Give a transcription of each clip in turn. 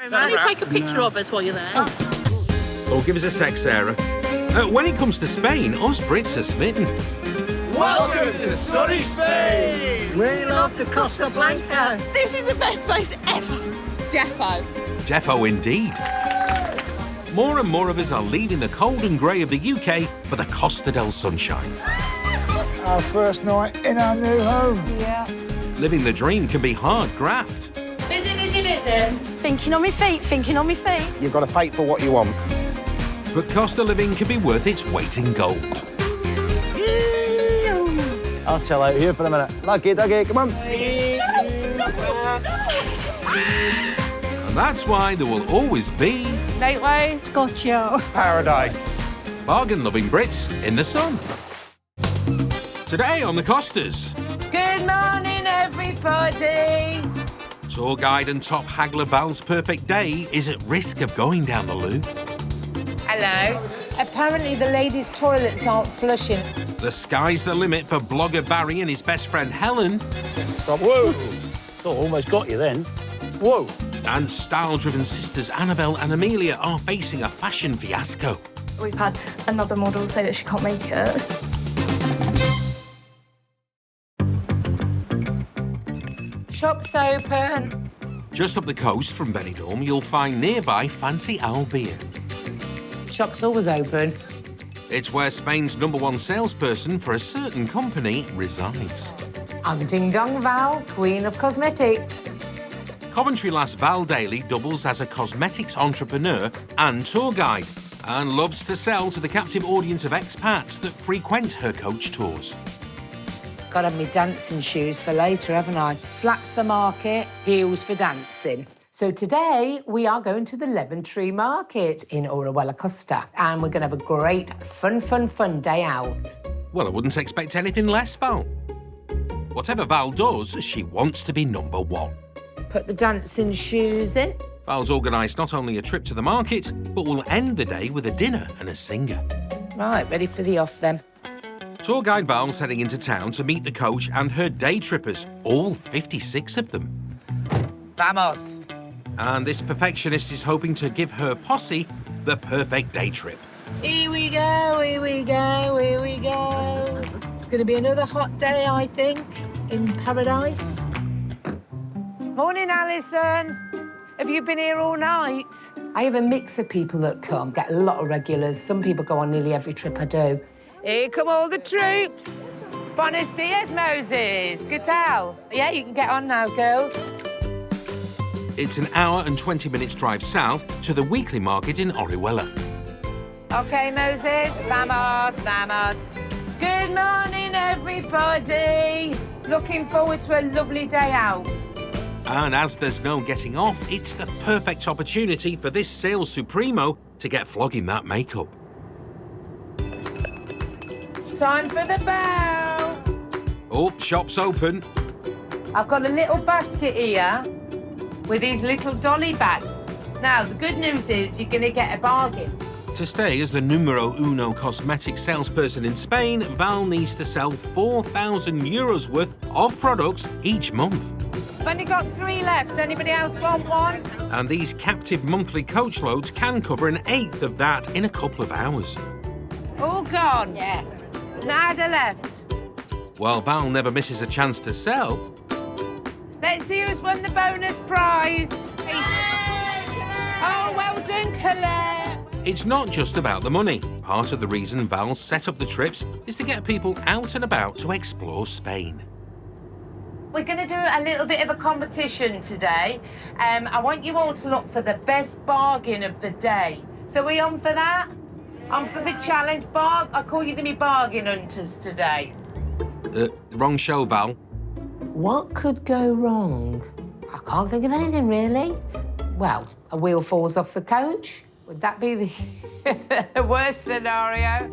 Can you take a picture of us while you're there? Oh, give us a sec, Sarah. When it comes to Spain, us Brits are smitten. Welcome to sunny Spain! We love the Costa Blanca. This is the best place ever. Defo. Defo indeed. More and more of us are leaving the cold and grey of the UK for the Costa del Sunshine. Our first night in our new home. Yeah. Living the dream can be hard graft. Busy. Thinking on my feet. You've got to fight for what you want. But Costa living can be worth its weight in gold. I'll chill out here for a minute. Lucky, come on. And that's why there will always be Gateway. Scotcho. Paradise. bargain-loving Brits in the sun. Today on the Costas. Good morning, everybody. Tour guide and top haggler Val's perfect day is at risk of going down the loo. Hello. Apparently the ladies' toilets aren't flushing. The sky's the limit for blogger Barry and his best friend Helen. Whoa! Oh, almost got you then. Whoa! And style-driven sisters Annabelle and Amelia are facing a fashion fiasco. We've had another model say that she can't make it. Shop's open. Just up the coast from Benidorm, you'll find nearby Fancy Owl Beer. Shop's always open. It's where Spain's #1 salesperson for a certain company resides. I'm Ding Dong Val, Queen of Cosmetics. Coventry lass Val Daly doubles as a cosmetics entrepreneur and tour guide, and loves to sell to the captive audience of expats that frequent her coach tours. Got to have me dancing shoes for later, haven't I? Flats for market, heels for dancing. So today we are going to the Lemon Tree Market in Orihuela Costa, and we're going to have a great, fun day out. Well, I wouldn't expect anything less, Val. Whatever Val does, she wants to be #1. Put the dancing shoes in. Val's organised not only a trip to the market, but will end the day with a dinner and a singer. Right, ready for the off then. Tour guide Val's heading into town to meet the coach and her day trippers, all 56 of them. Vamos. And this perfectionist is hoping to give her posse the perfect day trip. Here we go, here we go, here we go. It's going to be another hot day, I think, in paradise. Morning, Alison. Have you been here all night? I have a mix of people that come, get a lot of regulars. Some people go on nearly every trip I do. Here come all the troops. Buenos dias, Moses. Good tell. Yeah, you can get on now, girls. It's an hour and 20 minutes drive south to the weekly market in Orihuela. OK, Moses. Vamos, vamos. Good morning, everybody. Looking forward to a lovely day out. And as there's no getting off, it's the perfect opportunity for this sales supremo to get flogging that makeup. Time for the bell. Oh, shop's open. I've got a little basket here with these little dolly bags. Now, the good news is you're going to get a bargain. To stay as the #1 cosmetic salesperson in Spain, Val needs to sell €4,000 worth of products each month. I've only got 3 left. Anybody else want one? And these captive monthly coach loads can cover 1/8 of that in a couple of hours. All gone? Yeah. Nada left. While Val never misses a chance to sell, Let's see who's won the bonus prize. Oh, well done, Colette. it's not just about the money. Part of the reason Val set up the trips is to get people out and about to explore Spain. We're going to do a little bit of a competition today. I want you all to look for the best bargain of the day. So are we on for that? On for the challenge. I call you the bargain hunters today. Wrong show, Val. What could go wrong? I can't think of anything, really. Well, a wheel falls off the coach. Would that be the worst scenario?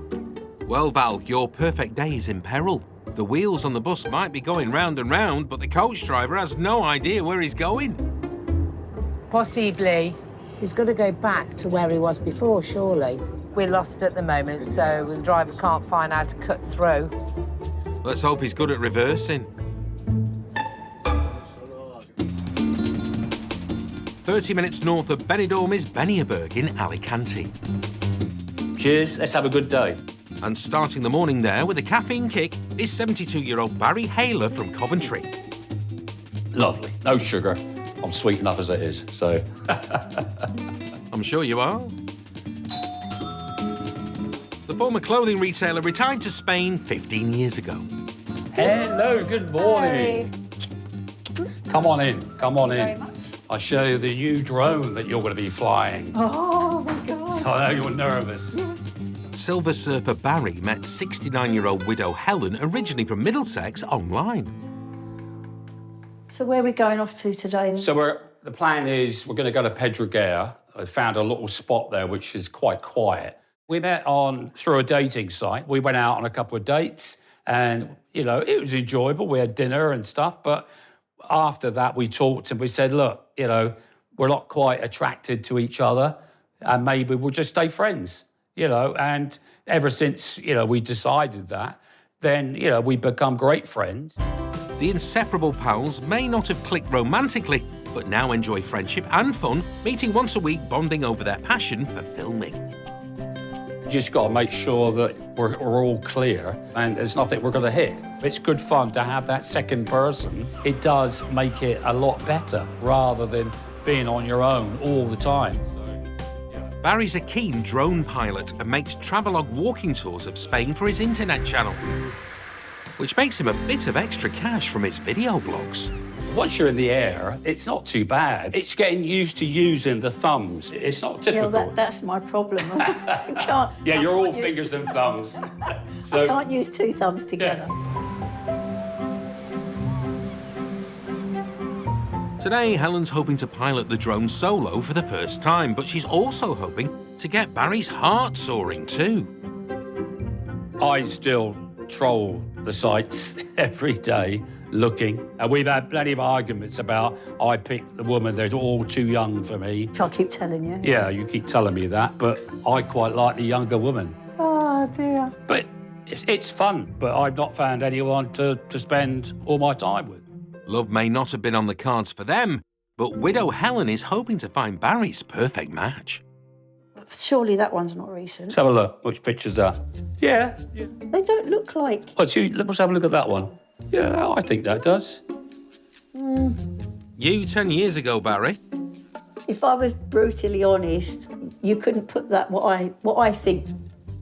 Well, Val, your perfect day is in peril. The wheels on the bus might be going round and round, but the coach driver has no idea where he's going. Possibly. He's got to go back to where he was before, surely. We're lost at the moment, so the driver can't find how to cut through. Let's hope he's good at reversing. 30 minutes north of Benidorm is Benioberg in Alicante. Cheers, let's have a good day. And starting the morning there with a caffeine kick is 72-year-old Barry Haler from Coventry. Lovely, no sugar. I'm sweet enough as it is, so... I'm sure you are. The former clothing retailer retired to Spain 15 years ago. Hello, good morning. Come on in, come on in. I'll show you the new drone that you're going to be flying. Oh, my God. I know you're nervous. Silver surfer Barry met 69-year-old widow Helen, originally from Middlesex, online. So where are we going off to today? So the plan is we're going to go to Pedreguer. I found a little spot there which is quite quiet. We met through a dating site. We went out on a couple of dates and, you know, it was enjoyable. We had dinner and stuff, but after that we talked and we said, look, you know, we're not quite attracted to each other and maybe we'll just stay friends, you know, and ever since, you know, we decided that, then, you know, we become great friends. The inseparable pals may not have clicked romantically, but now enjoy friendship and fun, meeting once a week, bonding over their passion for filming. You just got to make sure that we're all clear and there's nothing we're going to hit. It's good fun to have that second person. It does make it a lot better rather than being on your own all the time. Barry's a keen drone pilot and makes travelogue walking tours of Spain for his internet channel, which makes him a bit of extra cash from his video blogs. Once you're in the air, it's not too bad. It's getting used to using the thumbs. It's not difficult. Yeah, that's my problem. I can't, you're all fingers and thumbs. So, I can't use two thumbs together. Today, Helen's hoping to pilot the drone solo for the first time, but she's also hoping to get Barry's heart soaring too. I still troll the sites every day looking. And we've had plenty of arguments about I picked the woman, they're all too young for me. Shall I keep telling you? Yeah, you keep telling me that, but I quite like the younger woman. Oh, dear. But it's fun, but I've not found anyone to spend all my time with. Love may not have been on the cards for them, but widow Helen is hoping to find Barry's perfect match. Surely that one's not recent. Let's have a look. Which picture's that? Yeah. They don't look like... Let's have a look at that one. Yeah, I think that does. You 10 years ago, Barry. If I was brutally honest, you couldn't put that, what I think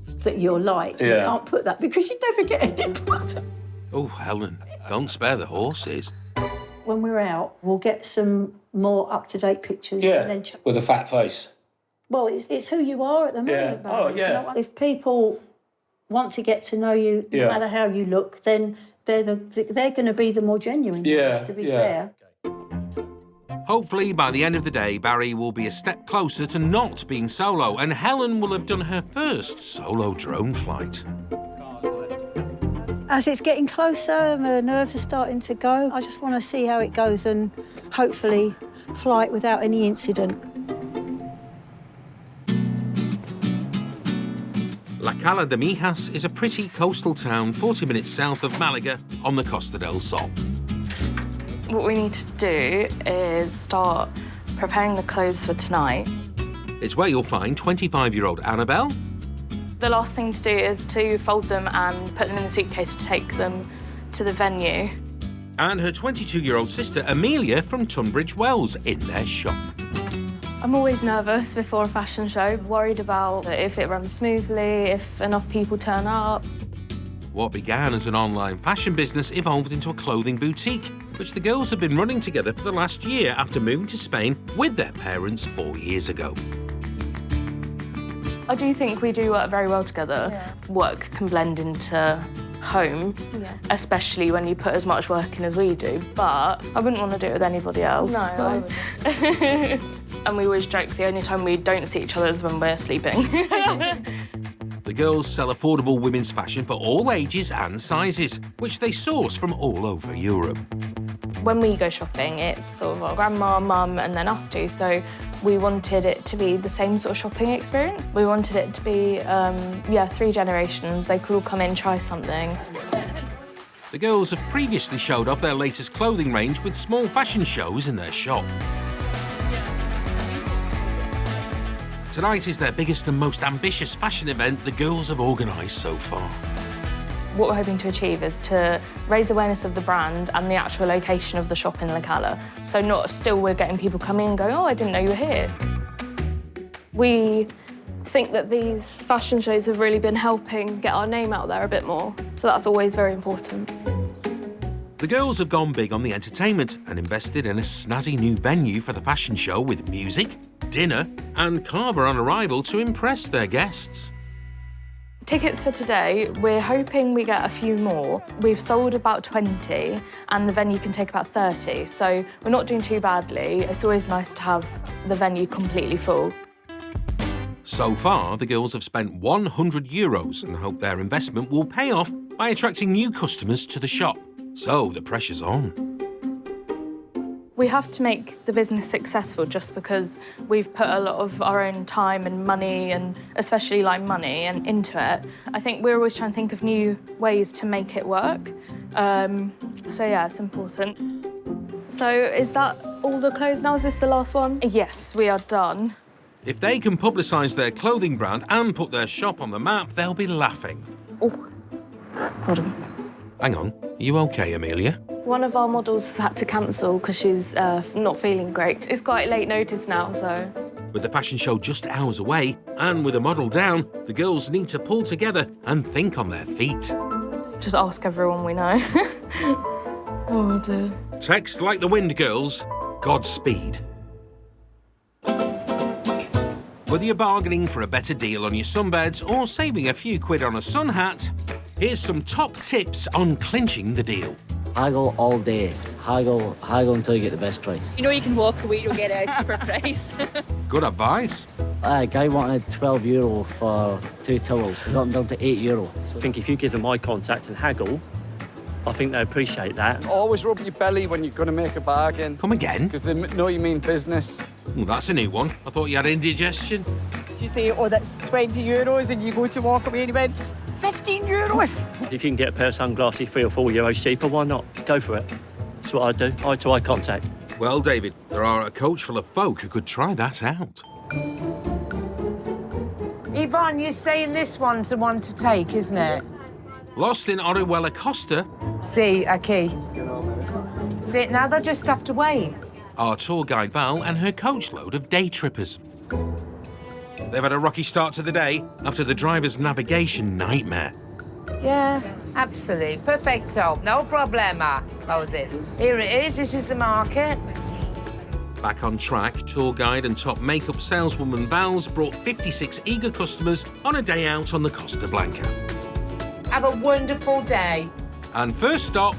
that you're like. Yeah. You can't put that because you'd never get any better. Oh, Helen, don't spare the horses. When we're out, we'll get some more up-to-date pictures. Yeah, And then with a fat face. well, it's who you are at the moment, Yeah. Barry. Oh, Do you yeah. know what? If people want to get to know you, no Yeah. matter how you look, then they're going to be the more genuine ones, to be fair. Hopefully, by the end of the day, Barry will be a step closer to not being solo, and Helen will have done her first solo drone flight. As it's getting closer, the nerves are starting to go. I just want to see how it goes and hopefully fly it without any incident. La Cala de Mijas is a pretty coastal town 40 minutes south of Malaga on the Costa del Sol. What we need to do is start preparing the clothes for tonight. It's where you'll find 25-year-old Annabelle. The last thing to do is to fold them and put them in the suitcase to take them to the venue. And her 22-year-old sister Amelia from Tunbridge Wells in their shop. I'm always nervous before a fashion show, worried about if it runs smoothly, if enough people turn up. What began as an online fashion business evolved into a clothing boutique, which the girls have been running together for the last year after moving to Spain with their parents 4 years ago. I do think we do work very well together. Yeah. Work can blend into home, especially when you put as much work in as we do. But I wouldn't want to do it with anybody else. No, I wouldn't. And we always joke the only time we don't see each other is when we're sleeping. The girls sell affordable women's fashion for all ages and sizes, which they source from all over Europe. When we go shopping, it's sort of our grandma, mum, and then us two. So we wanted it to be the same sort of shopping experience. We wanted it to be, 3 generations. They could all come in, try something. The girls have previously showed off their latest clothing range with small fashion shows in their shop. Tonight is their biggest and most ambitious fashion event the girls have organised so far. What we're hoping to achieve is to raise awareness of the brand and the actual location of the shop in La Cala. So not still we're getting people coming and going, oh, I didn't know you were here. We think that these fashion shows have really been helping get our name out there a bit more. So that's always very important. The girls have gone big on the entertainment and invested in a snazzy new venue for the fashion show with music, dinner and carver on arrival to impress their guests. Tickets for today, we're hoping we get a few more. We've sold about 20 and the venue can take about 30, so we're not doing too badly. It's always nice to have the venue completely full. So far, the girls have spent €100 and hope their investment will pay off by attracting new customers to the shop. So the pressure's on. We have to make the business successful just because we've put a lot of our own time and money, and especially like money, and into it. I think we're always trying to think of new ways to make it work. So yeah, it's important. So is that all the clothes now? Is this the last one? Yes, we are done. If they can publicise their clothing brand and put their shop on the map, they'll be laughing. Oh, hold on. Hang on, are you okay, Amelia? One of our models has had to cancel because she's not feeling great. It's quite late notice now, so... With the fashion show just hours away and with a model down, the girls need to pull together and think on their feet. Just ask everyone we know. Oh dear. Text like the wind, girls. Godspeed. Whether you're bargaining for a better deal on your sunbeds or saving a few quid on a sun hat, here's some top tips on clinching the deal. Haggle all day. Haggle until you get the best price. You know you can walk away, you'll get a cheaper price. Good advice. A guy wanted €12 for 2 towels. We got them down to €8. I think if you give them my contact and haggle, I think they appreciate that. Always rub your belly when you're going to make a bargain. Come again? Because they know you mean business. Well, that's a new one. I thought you had indigestion. You say, oh, that's €20, and you go to walk away and you went, €15. If you can get a pair of sunglasses €3 or €4 cheaper, why not? Go for it. That's what I do, eye-to-eye contact. Well, David, there are a coach full of folk who could try that out. Yvonne, you're saying this one's the one to take, isn't it? Lost in Orihuela, Costa. See, okay. See, now they'll just have to wait. Our tour guide Val and her coach load of day trippers. They've had a rocky start to the day after the driver's navigation nightmare. Yeah, absolutely. Perfecto. No problema. Close it. Here it is. This is the market. Back on track, tour guide and top makeup saleswoman Val's brought 56 eager customers on a day out on the Costa Blanca. Have a wonderful day. And first stop...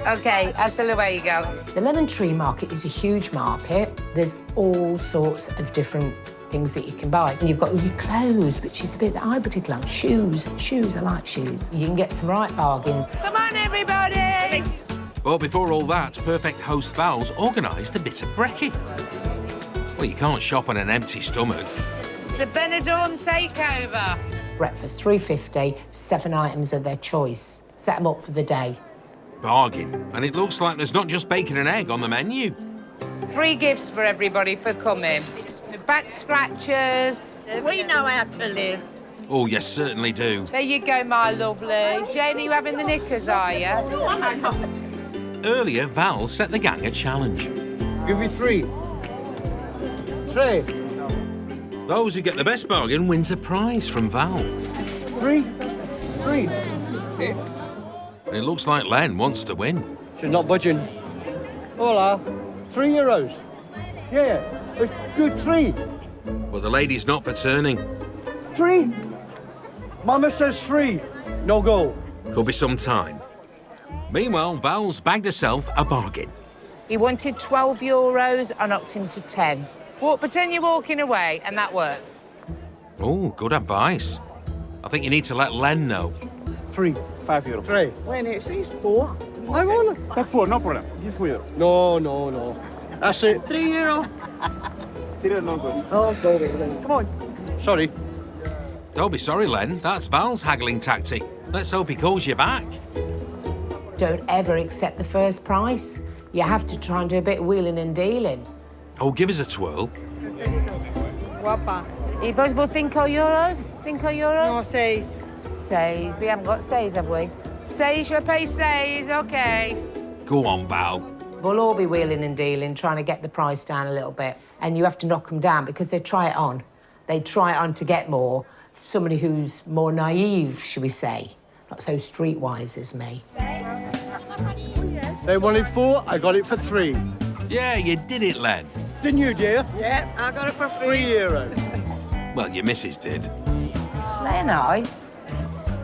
OK, hasta luego. The lemon tree market is a huge market. There's all sorts of different things that you can buy. And you've got all your clothes, which is a bit that I particularly like. Shoes, I like shoes. You can get some right bargains. Come on, everybody! But before all that, perfect host Val's organised a bit of brekkie. Well, you can't shop on an empty stomach. It's a Benidorm takeover. Breakfast, $3.50, 7 items of their choice. Set them up for the day. Bargain. And it looks like there's not just bacon and egg on the menu. Free gifts for everybody for coming. The back scratchers. We know how to live. Oh, you certainly do. There you go, my lovely. Jane, are you having the knickers, are you? Earlier, Val set the gang a challenge. Give you 3. 3. Those who get the best bargain wins a prize from Val. 3. And it looks like Len wants to win. She's not budging. Hola. €3. Yeah, it's good 3. Well, the lady's not for turning. 3. Mama says 3. No go. Could be some time. Meanwhile, Val's bagged herself a bargain. He wanted €12. I knocked him to 10. Well, pretend you're walking away, and that works. Oh, good advice. I think you need to let Len know. 3. €5. 3. When it says 4. I will. That's 4, no problem. Give €4. No. That's it. €3. 3 no good. Oh, come on. Sorry. Don't be sorry, Len. That's Val's haggling tactic. Let's hope he calls you back. Don't ever accept the first price. You have to try and do a bit of wheeling and dealing. Oh, give us a twirl. Guapa. Are you possible 5 euros? 5 euros? No, 6. 6. We haven't got 6, have we? 6, shall I pay 6? OK. Go on, Val. We'll all be wheeling and dealing, trying to get the price down a little bit. And you have to knock them down because they try it on. They try it on to get more. Somebody who's more naive, shall we say. Not so streetwise as me. They wanted 4, I got it for 3. Yeah, you did it, Len. Didn't you, dear? Yeah, I got it for 3 euros. Well, your missus did. They're nice.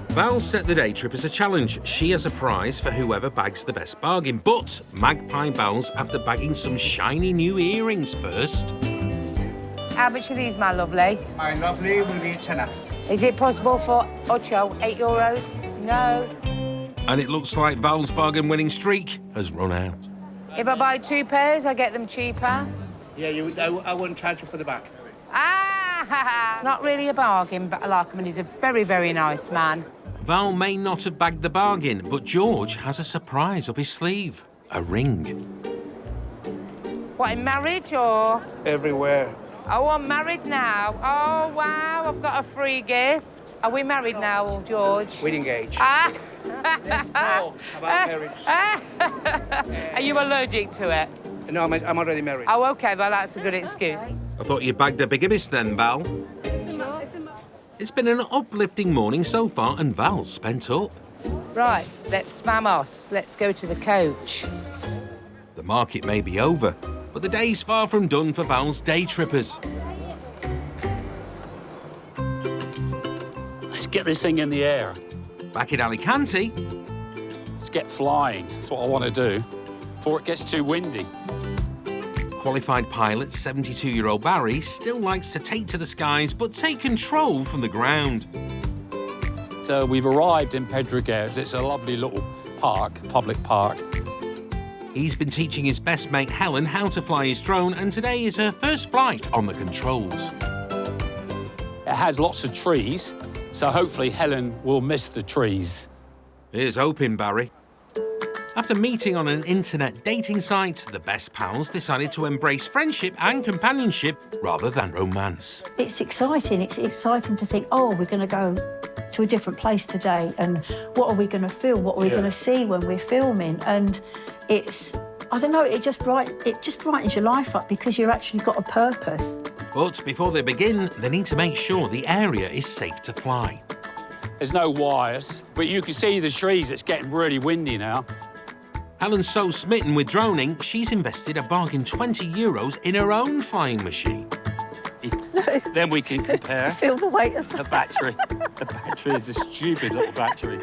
Val set the day trip as a challenge. She has a prize for whoever bags the best bargain. But Magpie Val's after bagging some shiny new earrings first. How much are these, my lovely? My lovely will be 10. Is it possible for 8 euros? No. And it looks like Val's bargain-winning streak has run out. If I buy 2 pairs, I get them cheaper. Yeah, I wouldn't charge you for the back. Ah! It's not really a bargain, but I like him, and he's a very, very nice man. Val may not have bagged the bargain, but George has a surprise up his sleeve. A ring. What, in marriage or? Everywhere. Oh, I'm married now. Oh, wow, I've got a free gift. Are we married now, George? We're engaged. Ah! Let's talk about marriage. Are you allergic to it? No, I'm already married. Oh, OK, well, that's a good excuse. I thought you bagged a bigger miss then, Val. It's been an uplifting morning so far, and Val's spent up. Right, let's vamos. Let's go to the coach. The market may be over, but the day's far from done for Val's day trippers. Let's get this thing in the air. Back in Alicante, Let's get flying. That's what I want to do before it gets too windy. qualified pilot 72-year-old Barry still likes to take to the skies but take control from the ground. So we've arrived in Pedregueres. It's a lovely little park, public park. He's been teaching his best mate Helen how to fly his drone, and today is her first flight on the controls. It has lots of trees, so hopefully Helen will miss the trees. Here's hoping, Barry. After meeting on an internet dating site, the best pals decided to embrace friendship and companionship rather than romance. It's exciting. It's exciting to think, oh, we're going to go to a different place today, and what are we going to feel? What are we going to see when we're filming? And it's, I don't know, it just brightens your life up because you've actually got a purpose. But before they begin, they need to make sure the area is safe to fly. There's no wires, but you can see the trees. It's getting really windy now. Helen's so smitten with droning, she's invested a bargain €20 in her own flying machine. Then we can compare. Feel the weight of the battery. The battery is a stupid little battery.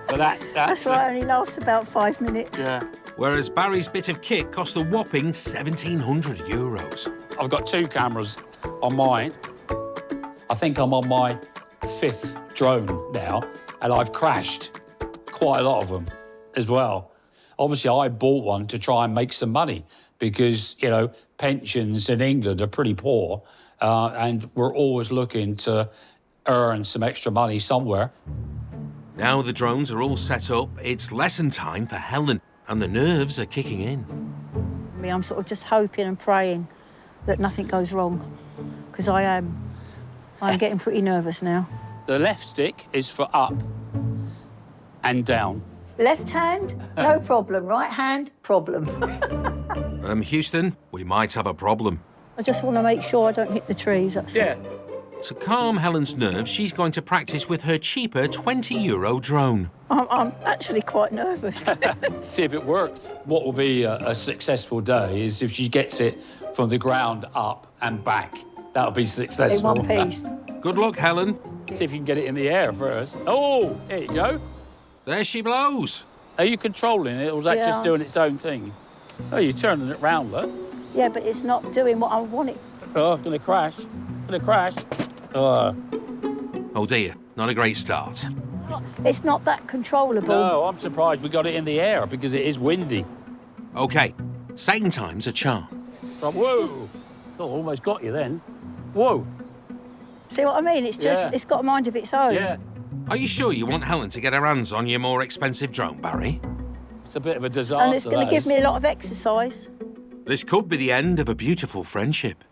But that's why it only lasts about 5 minutes. Yeah. Whereas Barry's bit of kit cost a whopping €1,700. I've got 2 cameras on mine. I think I'm on my 5th drone now, and I've crashed quite a lot of them as well. Obviously, I bought one to try and make some money because, you know, pensions in England are pretty poor, and we're always looking to earn some extra money somewhere. Now the drones are all set up, it's lesson time for Helen, and the nerves are kicking in. I'm sort of just hoping and praying that nothing goes wrong, because I'm getting pretty nervous now. The left stick is for up and down. Left hand, no problem. Right hand, problem. Houston, we might have a problem. I just want to make sure I don't hit the trees, that's all. To calm Helen's nerves, she's going to practice with her cheaper €20 drone. I'm actually quite nervous. See if it works. What will be a successful day is if she gets it from the ground up and back. That'll be successful. In one piece. Good luck, Helen. See if you can get it in the air first. Oh, there you go. There she blows. Are you controlling it, or is that just doing its own thing? Oh, you're turning it round, look. Yeah, but it's not doing what I want it. Oh, it's going to crash. Going to crash. Oh. Oh, dear. Not a great start. It's not that controllable. No, I'm surprised we got it in the air because it is windy. OK, second time's a charm. So, whoa. Oh, almost got you then. Whoa. See what I mean? It's just, it's got a mind of its own. Yeah. Are you sure you want Helen to get her hands on your more expensive drone, Barry? It's a bit of a disaster. And it's going to give me a lot of exercise. This could be the end of a beautiful friendship.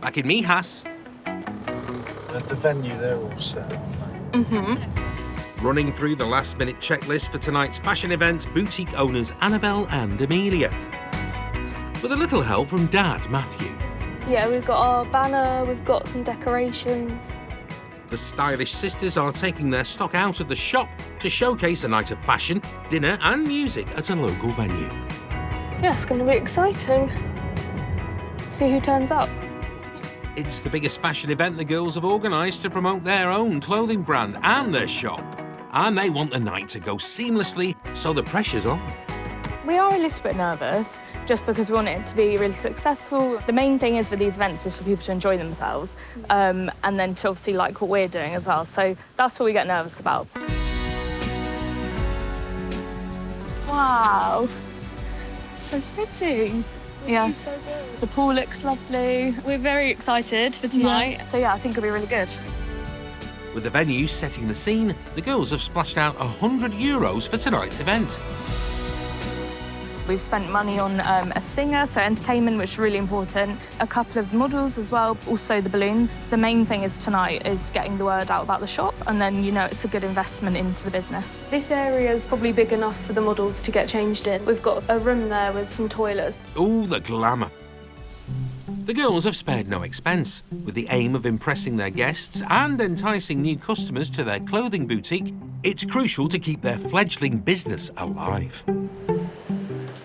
Back back in Mijas. At the venue, they're all set. Running through the last-minute checklist for tonight's fashion event, boutique owners Annabelle and Amelia. With a little help from Dad, Matthew. Yeah, we've got our banner, we've got some decorations. The stylish sisters are taking their stock out of the shop to showcase a night of fashion, dinner and music at a local venue. Yeah, it's going to be exciting. See who turns up. It's the biggest fashion event the girls have organised to promote their own clothing brand and their shop. And they want the night to go seamlessly, so the pressure's on. We are a little bit nervous, just because we want it to be really successful. The main thing is with these events is for people to enjoy themselves, and then to obviously like what we're doing as well. So that's what we get nervous about. Wow, so pretty. Yeah, so good. The pool looks lovely. We're very excited for tonight. Yeah. So yeah, I think it'll be really good. With the venue setting the scene, the girls have splashed out €100 for tonight's event. We've spent money on a singer, so entertainment, which is really important. A couple of models as well, also the balloons. The main thing is tonight is getting the word out about the shop, and then, you know, it's a good investment into the business. This area is probably big enough for the models to get changed in. We've got a room there with some toilets. Ooh, the glamour. The girls have spared no expense, with the aim of impressing their guests and enticing new customers to their clothing boutique. It's crucial to keep their fledgling business alive.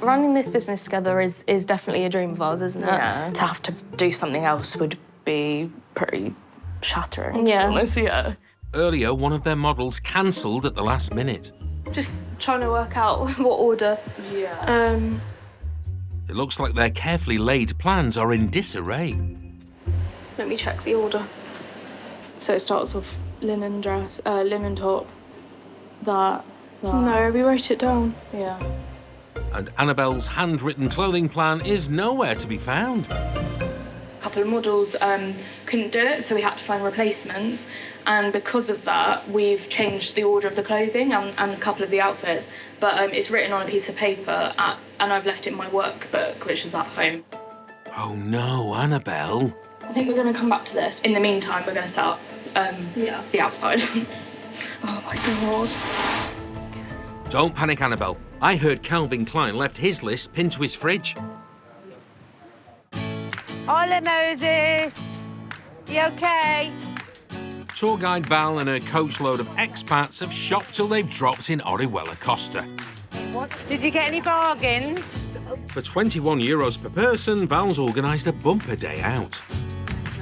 Running this business together is definitely a dream of ours, isn't it? Yeah. To have to do something else would be pretty shattering, to be honest, yeah. Earlier, one of their models cancelled at the last minute. Just trying to work out what order. Yeah. It looks like their carefully laid plans are in disarray. Let me check the order. So it starts off linen dress, linen top, that. No, we wrote it down. Yeah. And Annabelle's handwritten clothing plan is nowhere to be found. A couple of models couldn't do it, so we had to find replacements. And because of that, we've changed the order of the clothing and a couple of the outfits. But it's written on a piece of paper, and I've left it in my workbook, which is at home. Oh no, Annabelle. I think we're going to come back to this. In the meantime, we're going to set up the outside. Oh my God. Don't panic, Annabelle. I heard Calvin Klein left his list pinned to his fridge. Hola, Moses. You okay? Tour guide Val and her coachload of expats have shopped till they've dropped in Orihuela, Costa. Did you get any bargains? For €21 per person, Val's organised a bumper day out.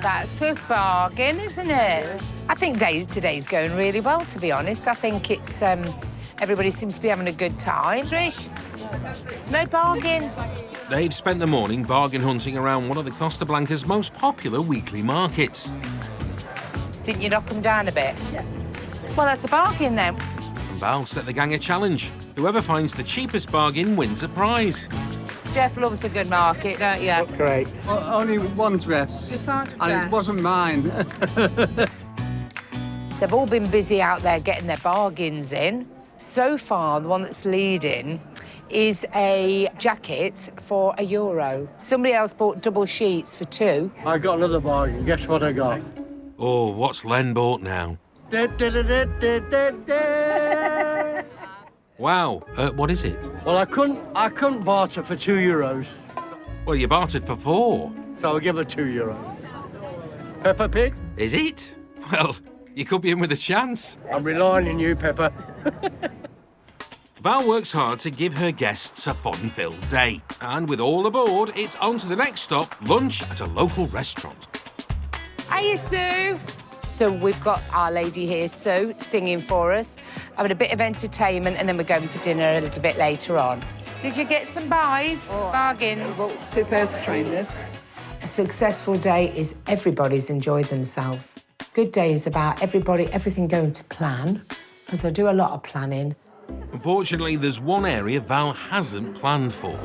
That's a bargain, isn't it? I think today's going really well, to be honest. I think it's everybody seems to be having a good time. Trish, no bargains. They've spent the morning bargain hunting around one of the Costa Blanca's most popular weekly markets. Didn't you knock them down a bit? Yeah. Well, that's a bargain then. And Val set the gang a challenge. Whoever finds the cheapest bargain wins a prize. Jeff loves a good market, don't you? Great. Only one dress. You found a and dress? it wasn't mine. They've all been busy out there getting their bargains in. So far, the one that's leading is a jacket for €1. Somebody else bought double sheets for £2. I got another bargain. Guess what I got? Oh, what's Len bought now? Wow, what is it? Well, I couldn't barter for €2. Well, you bartered for €4. So I'll give her €2. Peppa Pig? Is it? Well, you could be in with a chance. I'm relying on you, Peppa. Val works hard to give her guests a fun-filled day. And with all aboard, it's on to the next stop, lunch at a local restaurant. Hiya, Sue. So we've got our lady here, Sue, singing for us, having a bit of entertainment, and then we're going for dinner a little bit later on. Did you get some bargains? I bought 2 pairs of trainers. A successful day is everybody's enjoyed themselves. Good day is about everything going to plan, because I do a lot of planning. Unfortunately, there's one area Val hasn't planned for.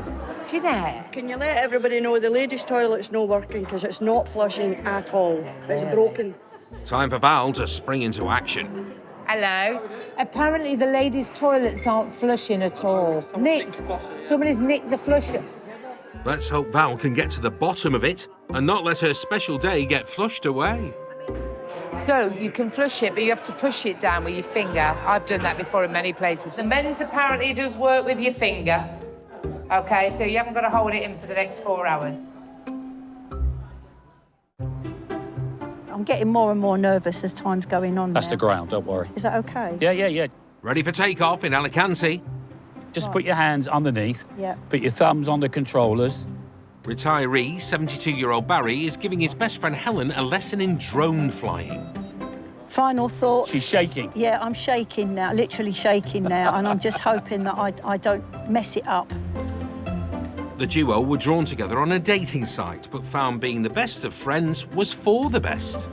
Jeanette? Can you let everybody know the ladies' toilet's not working because it's not flushing at all? It's broken. Time for Val to spring into action. Hello. Apparently the ladies' toilets aren't flushing at all. Nicked. Somebody's nicked the flusher. Let's hope Val can get to the bottom of it and not let her special day get flushed away. So you can flush it, but you have to push it down with your finger. I've done that before in many places. The men's apparently does work with your finger. OK, so you haven't got to hold it in for the next 4 hours. I'm getting more and more nervous as time's going on. That's now. the ground, don't worry. Is that OK? Yeah. Ready for takeoff in Alicante. Just put your hands underneath. Yeah. Put your thumbs on the controllers. Retiree, 72-year-old Barry, is giving his best friend Helen a lesson in drone flying. Final thoughts. She's shaking. Yeah, I'm shaking now, literally shaking now, and I'm just hoping that I don't mess it up. The duo were drawn together on a dating site, but found being the best of friends was for the best.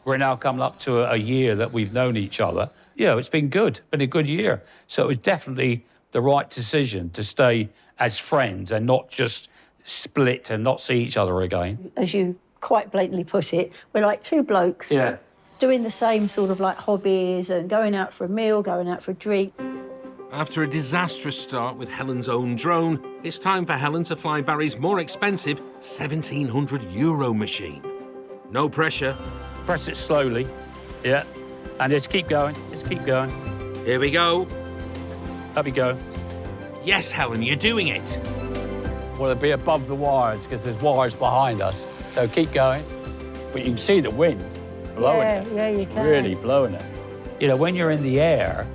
We're now coming up to a year that we've known each other. Yeah, it's been good, been a good year. So it was definitely the right decision to stay as friends and not just split and not see each other again. As you quite blatantly put it, we're like two blokes doing the same sort of like hobbies and going out for a meal, going out for a drink. After a disastrous start with Helen's own drone, it's time for Helen to fly Barry's more expensive €1,700 machine. No pressure. Press it slowly, yeah, and just keep going, Here we go. Up you go. Yes, Helen, you're doing it. Well, it'll be above the wires because there's wires behind us, so keep going. But you can see the wind blowing it. Yeah, you can. Really blowing it. You know, when you're in the air,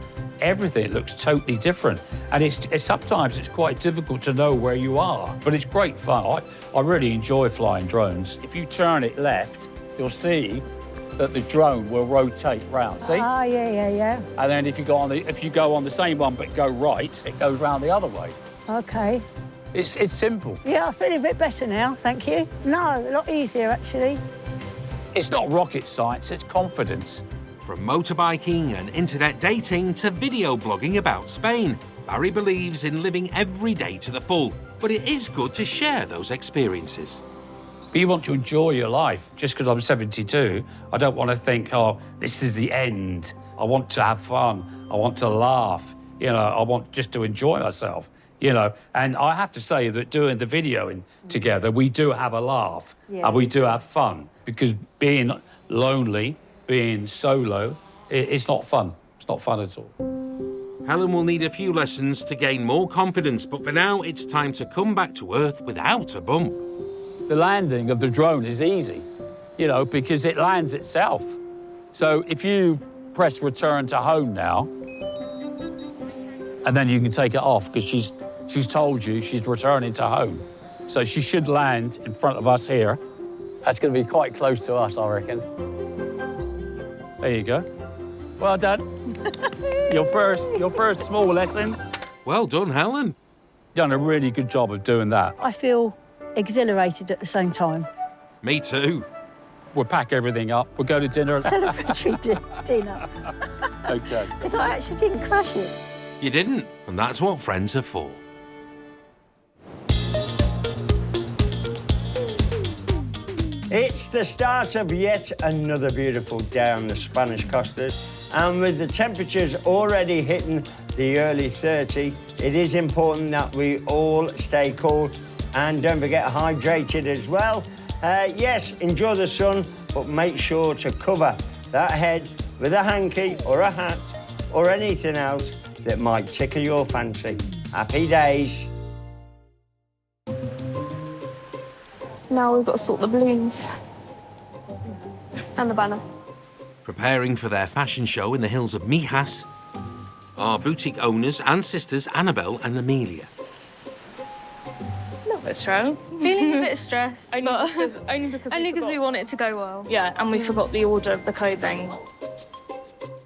everything looks totally different. And it's sometimes it's quite difficult to know where you are, but it's great fun. I really enjoy flying drones. If you turn it left, you'll see that the drone will rotate round, see? Ah, yeah. And then if you go on the same one but go right, it goes round the other way. OK. It's simple. Yeah, I feel a bit better now, thank you. No, a lot easier, actually. It's not rocket science, it's confidence. From motorbiking and internet dating to video blogging about Spain, Barry believes in living every day to the full, but it is good to share those experiences. But you want to enjoy your life. Just because I'm 72, I don't want to think, oh, this is the end. I want to have fun. I want to laugh. You know, I want just to enjoy myself, you know. And I have to say that doing the videoing together, we do have a laugh and we do have fun, because being lonely, being solo, it's not fun. It's not fun at all. Helen will need a few lessons to gain more confidence, but for now, it's time to come back to Earth without a bump. The landing of the drone is easy, you know, because it lands itself. So if you press return to home now, and then you can take it off, because she's told you she's returning to home. So she should land in front of us here. That's going to be quite close to us, I reckon. There you go. Well done. your first small lesson. Well done, Helen. Done a really good job of doing that. I feel exhilarated at the same time. Me too. We'll pack everything up. We'll go to dinner. Celebratory dinner. OK. Because I actually didn't crash it. You didn't, and that's what friends are for. It's the start of yet another beautiful day on the Spanish costas, and with the temperatures already hitting the early 30, it is important that we all stay cool and don't forget hydrated as well. Yes, enjoy the sun, but make sure to cover that head with a hanky or a hat or anything else that might tickle your fancy. Happy days. Now we've got to sort the balloons and the banner. Preparing for their fashion show in the hills of Mijas are boutique owners and sisters Annabelle and Amelia. A little bit stressed. Feeling a bit stressed. Only because we want it to go well. Yeah, and we forgot the order of the clothing.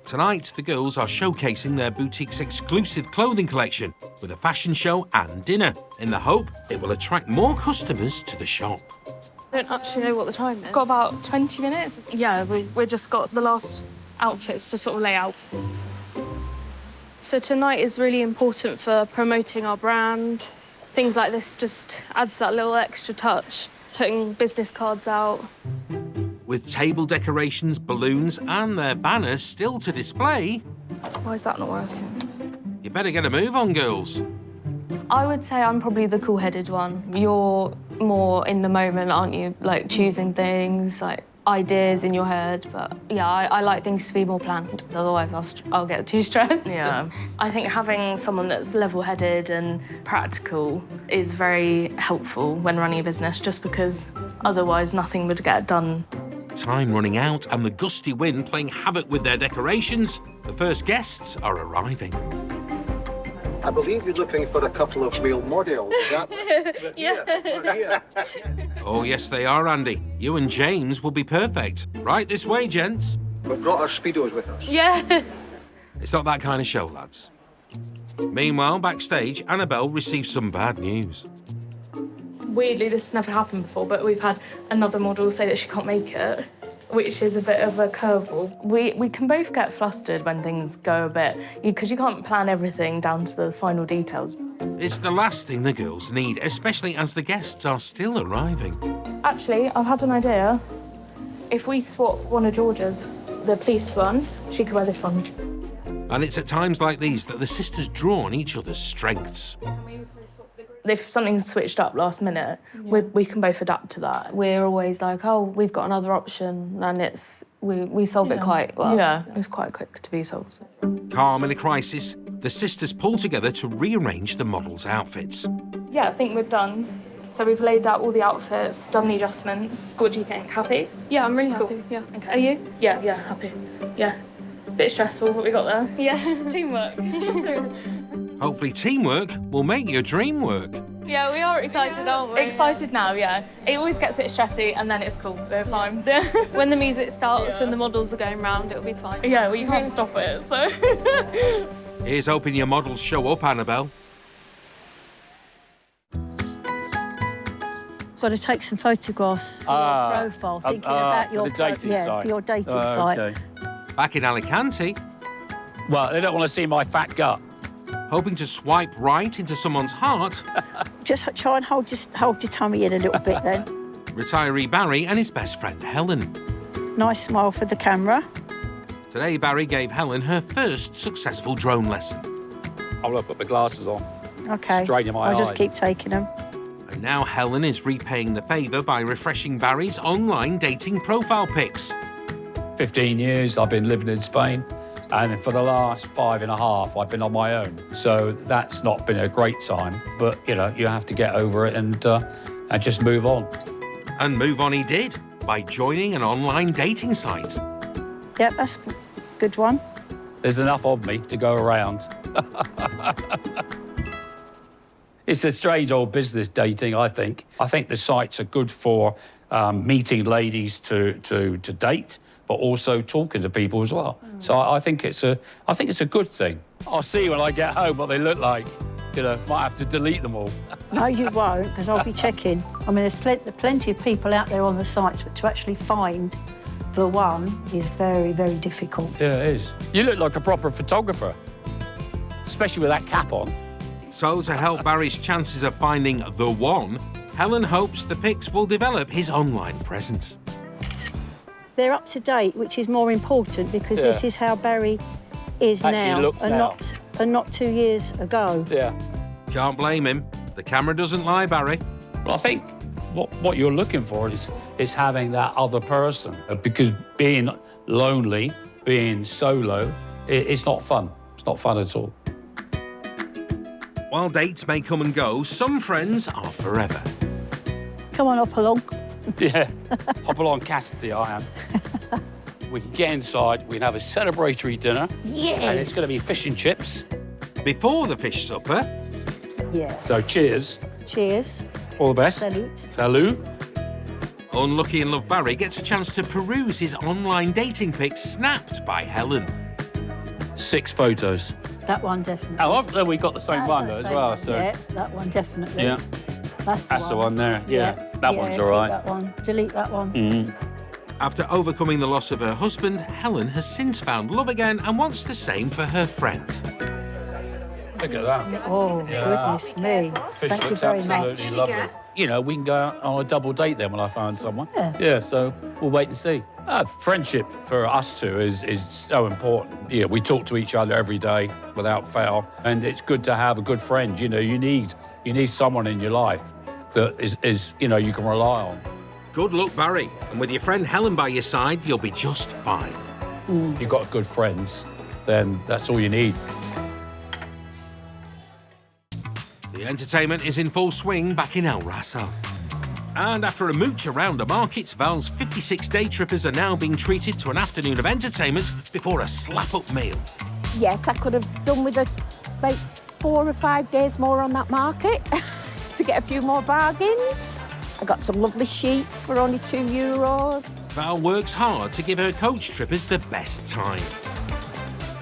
Tonight, the girls are showcasing their boutique's exclusive clothing collection with a fashion show and dinner, in the hope it will attract more customers to the shop. I don't actually know what the time is. Got about 20 minutes. Yeah, we've just got the last outfits to sort of lay out. So tonight is really important for promoting our brand. Things like this just adds that little extra touch, putting business cards out. With table decorations, balloons and their banners still to display... Why is that not working? You better get a move on, girls. I would say I'm probably the cool-headed one. You're more in the moment, aren't you? Like choosing things, like ideas in your head. But yeah, I like things to be more planned. Otherwise, I'll get too stressed. Yeah. I think having someone that's level-headed and practical is very helpful when running a business, just because otherwise nothing would get done. Time running out and the gusty wind playing havoc with their decorations. The first guests are arriving. I believe you're looking for a couple of wheel models. Yeah. Oh, yes, they are, Andy. You and James will be perfect. Right this way, gents. We've brought our Speedos with us. Yeah. It's not that kind of show, lads. Meanwhile, backstage, Annabelle receives some bad news. Weirdly, this has never happened before, but we've had another model say that she can't make it, which is a bit of a curveball. We can both get flustered when things go a bit, because you can't plan everything down to the final details. It's the last thing the girls need, especially as the guests are still arriving. Actually, I've had an idea. If we swap one of Georgia's, the police one, she could wear this one. And it's at times like these that the sisters draw on each other's strengths. If something's switched up last minute, we can both adapt to that. We're always like, oh, we've got another option, and we solve it quite well. Yeah, it's quite quick to be solved. Calm in a crisis, the sisters pull together to rearrange the models' outfits. Yeah, I think we're done. So we've laid out all the outfits, done the adjustments. What do you think? Happy? Yeah, I'm really happy. Cool. Yeah. Okay. Are you? Yeah, happy. Yeah. Bit stressful what we got there. Yeah, teamwork. Hopefully teamwork will make your dream work. Yeah, we are excited, aren't we? Excited now, yeah. It always gets a bit stressy and then it's cool. We're fine. When the music starts and the models are going round, it'll be fine. Yeah, well, you can't stop it, so. Here's hoping your models show up, Annabelle. Got to take some photographs for your profile, thinking about your for the dating site. for your dating site. Okay. Back in Alicante, Well, they don't want to see my fat gut. hoping to swipe right into someone's heart, Just try and hold your tummy in a little bit then. retiree Barry and his best friend Helen. Nice smile for the camera. Today, Barry gave Helen her first successful drone lesson. I'm going to put my glasses on. Okay. Straight in my I'll just eyes. keep taking them. And now Helen is repaying the favour by refreshing Barry's online dating profile pics. 15 years I've been living in Spain, and for the last 5.5 I've been on my own. So that's not been a great time, but you know, you have to get over it and just move on. And move on he did by joining an online dating site. Yep, that's a good one. There's enough of me to go around. It's a strange old business, dating, I think. I think the sites are good for meeting ladies to date, but also talking to people as well. So I think it's a good thing. I'll see when I get home what they look like. You know, might have to delete them all. No, you won't, because I'll be checking. I mean, there's plenty of people out there on the sites, but to actually find the one is very, very difficult. Yeah, it is. You look like a proper photographer, especially with that cap on. So to help Barry's chances of finding the one, Helen hopes the pics will develop his online presence. They're up to date, which is more important because this is how Barry is now, and not 2 years ago. Yeah. Can't blame him. The camera doesn't lie, Barry. Well, I think what you're looking for is having that other person, because being lonely, being solo, it's not fun. It's not fun at all. While dates may come and go, some friends are forever. Come on, hop along. Yeah, hop along, Cassidy, I am. We can get inside, we can have a celebratory dinner. Yes. And it's going to be fish and chips. Before the fish supper. Yeah. So cheers. Cheers. All the best. Salute. Salute. Unlucky in Love Barry gets a chance to peruse his online dating pics snapped by Helen. 6 photos. That one definitely. Oh, we got the same one as well. One. So Yeah, that one definitely. yeah, That's the one there. Yeah, that one's all keep right. That one. Delete that one. Mm. After overcoming the loss of her husband, Helen has since found love again and wants the same for her friend. Look at that. Oh, Yeah. goodness me. Fish Thank you looks very much. absolutely lovely. you know, we can go out on a double date then when I find someone. Yeah, so we'll wait and see. Friendship for us two is so important. Yeah, we talk to each other every day without fail, and it's good to have a good friend. You know, you need someone in your life that is you know, you can rely on. Good luck, Barry. And with your friend Helen by your side, you'll be just fine. You've got good friends, then that's all you need. The entertainment is in full swing back in El Raso. And after a mooch around the markets, Val's 56 day trippers are now being treated to an afternoon of entertainment before a slap-up meal. Yes, I could have done with about 4 or 5 days more on that market to get a few more bargains. I got some lovely sheets for only €2. Val works hard to give her coach trippers the best time.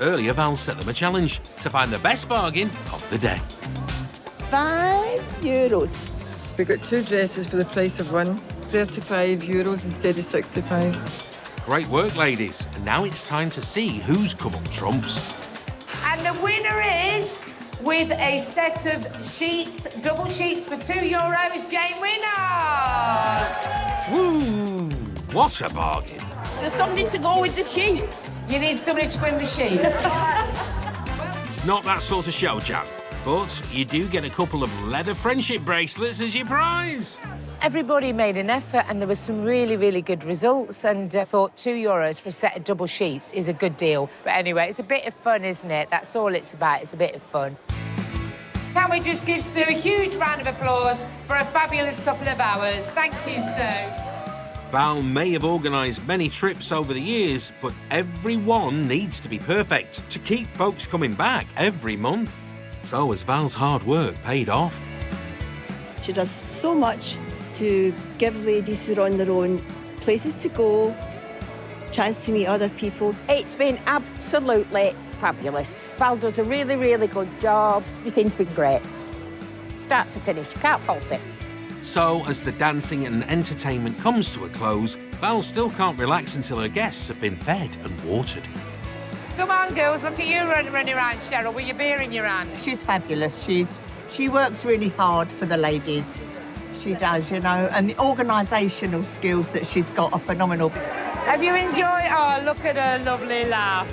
Earlier, Val set them a challenge to find the best bargain of the day. €5. We got 2 dresses for the price of one, €35 instead of 65. Great work, ladies. And now it's time to see who's come up trumps. And the winner is, with a set of sheets, double sheets for €2, Jane Winner! Woo! What a bargain. So somebody to go with the sheets. You need somebody to go in the sheets. It's not that sort of show, Jan. But you do get a couple of leather friendship bracelets as your prize. Everybody made an effort and there were some really, really good results, and I thought €2 for a set of double sheets is a good deal. But anyway, it's a bit of fun, isn't it? That's all it's about, it's a bit of fun. Can we just give Sue a huge round of applause for a fabulous couple of hours? Thank you, Sue. Val may have organised many trips over the years, but every one needs to be perfect to keep folks coming back every month. So has Val's hard work paid off? She does so much to give ladies who are on their own places to go, chance to meet other people. It's been absolutely fabulous. Val does a really, really good job. Everything's been great. Start to finish, can't fault it. So, as the dancing and entertainment comes to a close, Val still can't relax until her guests have been fed and watered. Come on, girls, look at you running around, Cheryl, with your beer in your hand. She's fabulous. She works really hard for the ladies. She does, you know, and the organisational skills that she's got are phenomenal. Have you enjoyed? Oh, look at her lovely laugh.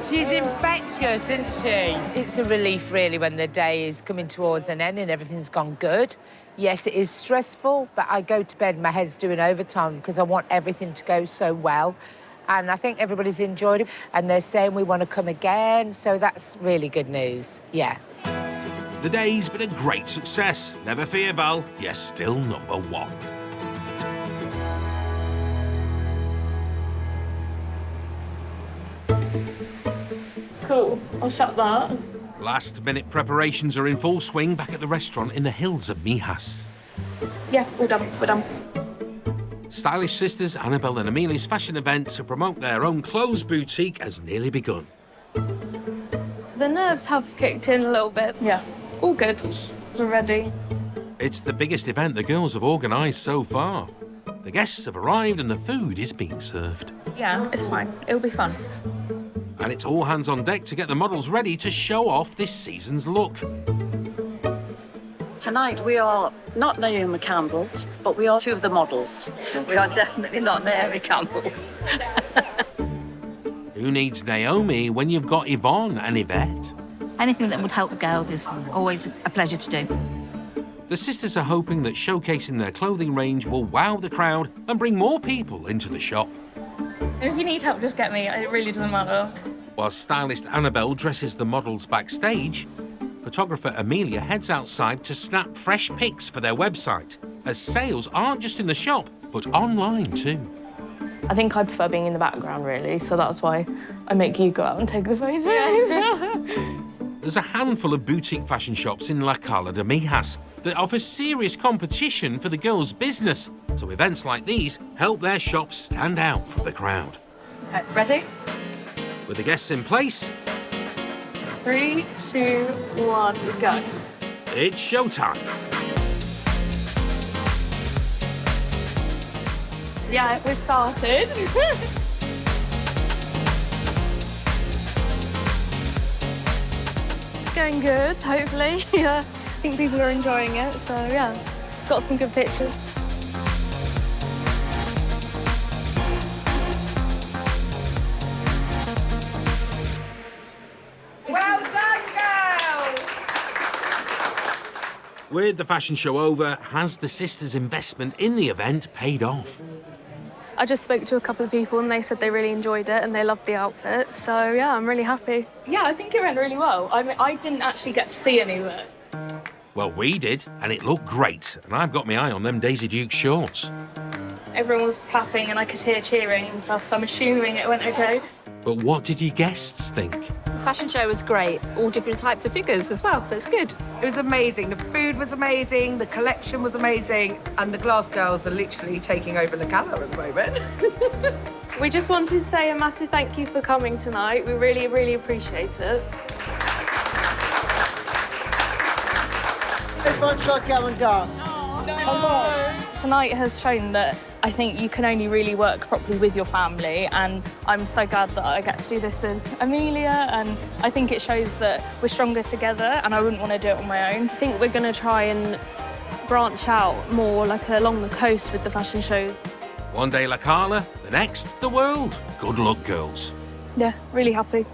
She's infectious, isn't she? It's a relief, really, when the day is coming towards an end and everything's gone good. Yes, it is stressful, but I go to bed, my head's doing overtime because I want everything to go so well. And I think everybody's enjoyed it, and they're saying we want to come again, so that's really good news, yeah. The day's been a great success. Never fear, Val, you're still number one. Cool, I'll shut that. Last-minute preparations are in full swing back at the restaurant in the hills of Mijas. Yeah, we're done. Stylish sisters Annabelle and Amelia's fashion event to promote their own clothes boutique has nearly begun. The nerves have kicked in a little bit. Yeah, all good. We're ready. It's the biggest event the girls have organised so far. The guests have arrived and the food is being served. Yeah, it's fine. It'll be fun. And it's all hands on deck to get the models ready to show off this season's look. Tonight we are not Naomi Campbell, but we are 2 of the models. We are definitely not Naomi Campbell. Who needs Naomi when you've got Yvonne and Yvette? Anything that would help the girls is always a pleasure to do. The sisters are hoping that showcasing their clothing range will wow the crowd and bring more people into the shop. If you need help, just get me. It really doesn't matter. While stylist Annabelle dresses the models backstage, photographer Amelia heads outside to snap fresh pics for their website, as sales aren't just in the shop, but online too. I think I prefer being in the background, really, so that's why I make you go out and take the photos. There's a handful of boutique fashion shops in La Cala de Mijas that offer serious competition for the girls' business, so events like these help their shops stand out from the crowd. Okay, ready? With the guests in place, 3, 2, 1, go. It's showtime. Yeah, we started. It's going good, hopefully. Yeah, I think people are enjoying it, so yeah. got some good pictures. Well done, girls! With the fashion show over, has the sisters' investment in the event paid off? I just spoke to a couple of people and they said they really enjoyed it and they loved the outfit. So, yeah, I'm really happy. Yeah, I think it went really well. I mean, I didn't actually get to see any of it. Well, we did, and it looked great. And I've got my eye on them Daisy Duke shorts. Everyone was clapping and I could hear cheering and stuff, so I'm assuming it went okay. But what did your guests think? The fashion show was great. All different types of figures as well. That's good. It was amazing. The food was amazing, the collection was amazing, and the glass girls are literally taking over the gala at the moment. We just wanted to say a massive thank you for coming tonight. We really, really appreciate it. Everyone's got to go and dance. Come on. Tonight has shown that I think you can only really work properly with your family, and I'm so glad that I get to do this with Amelia, and I think it shows that we're stronger together and I wouldn't want to do it on my own. I think we're going to try and branch out more like along the coast with the fashion shows. One day La Carla, the next the world. Good luck, girls. Yeah, really happy.